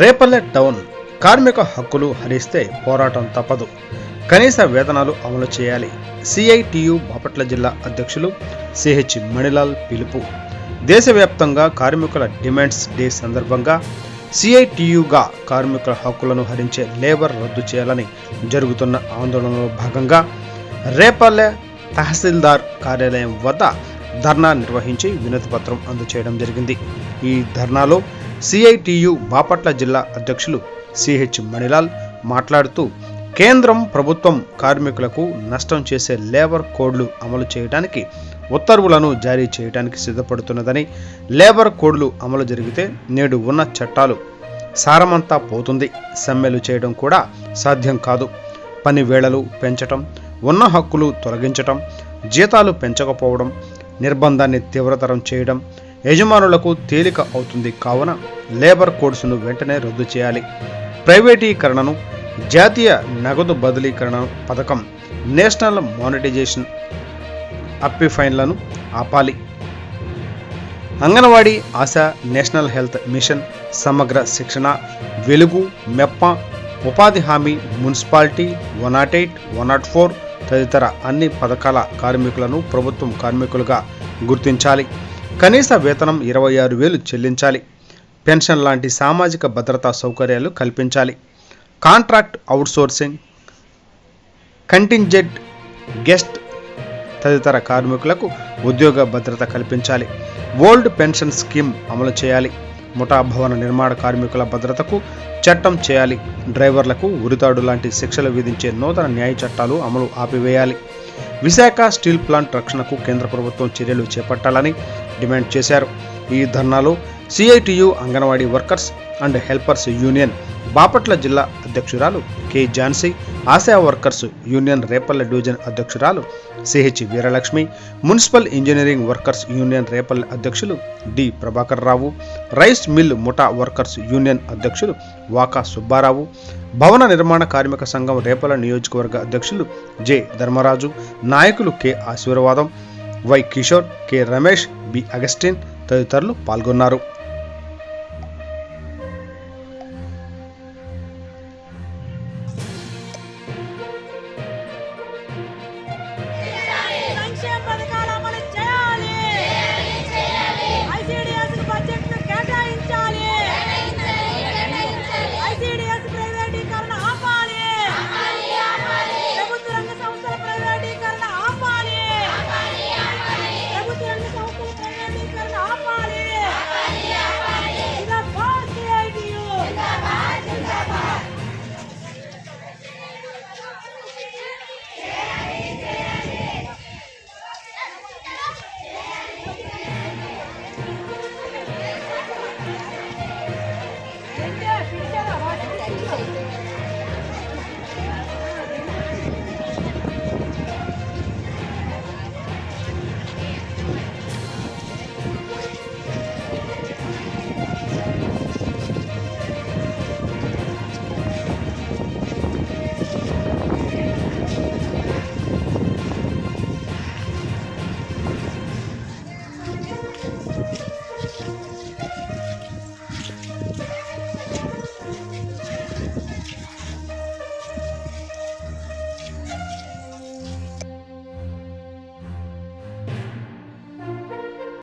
Repalle town కార్మిక హక్కులు హరిస్తే పోరాటం తప్పదు. కనీస వేతనాలు అమలు చేయాలి. సిఐటియు బాపట్ల జిల్లా అధ్యక్షులు సిహెచ్ మణిలాల్ పిలుపు. దేశవ్యాప్తంగా కార్మికుల డిమాండ్స్ డే సందర్భంగా సిఐటియుగా కార్మికుల హక్కులను హరించే లేబర్ రద్దు చేయాలని జరుగుతున్న ఆందోళనలో భాగంగా రేపల్లె తహసీల్దార్ కార్యాలయం వద్ద ధర్నా నిర్వహించి వినతిపత్రం అందజేయడం జరిగింది. ఈ ధర్నాలో సిఐటియు బాపట్ల జిల్లా అధ్యక్షులు సిహెచ్ మణిలాల్ మాట్లాడుతూ, కేంద్రం ప్రభుత్వం కార్మికులకు నష్టం చేసే లేబర్ కోడ్లు అమలు చేయడానికి ఉత్తర్వులను జారీ చేయడానికి సిద్ధపడుతున్నదని, లేబర్ కోడ్లు అమలు జరిగితే నేడు ఉన్న చట్టాలు సారమంతా పోతుంది. సమ్మెలు చేయడం కూడా సాధ్యం కాదు. పని వేళలు పెంచటం, ఉన్న హక్కులు తొలగించటం, జీతాలు పెంచకపోవడం, నిర్బంధాన్ని తీవ్రతరం చేయడం యజమానులకు తేలిక అవుతుంది. కావున లేబర్ కోడ్స్ను వెంటనే రద్దు చేయాలి. ప్రైవేటీకరణను, జాతీయ నగదు బదిలీకరణ పథకం, నేషనల్ మానిటైజేషన్ అప్పిఫైన్లను ఆపాలి. Anganwadi, ASHA, national health machine, సమగ్ర శిక్షణ, వెలుగు, మెప్ప, ఉపాధి హామీ, మున్సిపాలిటీ, 108, 104 తదితర అన్ని పథకాల కార్మికులను ప్రభుత్వం కార్మికులుగా గుర్తించాలి. కనీస వేతనం 26,000 చెల్లించాలి. పెన్షన్ లాంటి సామాజిక భద్రతా సౌకర్యాలు కల్పించాలి. కాంట్రాక్ట్ అవుట్సోర్సింగ్, కంటింజెంట్, గెస్ట్ తదితర కార్మికులకు ఉద్యోగ భద్రత కల్పించాలి. ఓల్డ్ పెన్షన్ స్కీమ్ అమలు చేయాలి. ముఠా భవన నిర్మాణ కార్మికుల భద్రతకు చట్టం చేయాలి. డ్రైవర్లకు ఉరితాడు లాంటి శిక్షలు విధించే నూతన న్యాయ చట్టాలు అమలు ఆపివేయాలి. విశాఖ స్టీల్ ప్లాంట్ రక్షణకు కేంద్ర ప్రభుత్వం చర్యలు చేపట్టాలని డిమాండ్ చేశారు. ఈ ధర్నాలో CITU anganwadi workers and helpers union Bapatla జిల్లా అధ్యక్షురాలు K Jhansi, Asha workers union Repalle division అధ్యక్షురాలు CH Veeralakshmi, municipal engineering workers union Repalle అధ్యక్షులు D Prabhakar Rao, rice mill ముఠా వర్కర్స్ యూనియన్ అధ్యక్షులు వాకా సుబ్బారావు, భవన నిర్మాణ కార్మిక సంఘం రేపల్లె నియోజకవర్గ అధ్యక్షులు జె ధర్మరాజు, నాయకులు K Ashirvadam, Y Kishore, K Ramesh, B Augustine తదితరులు పాల్గొన్నారు.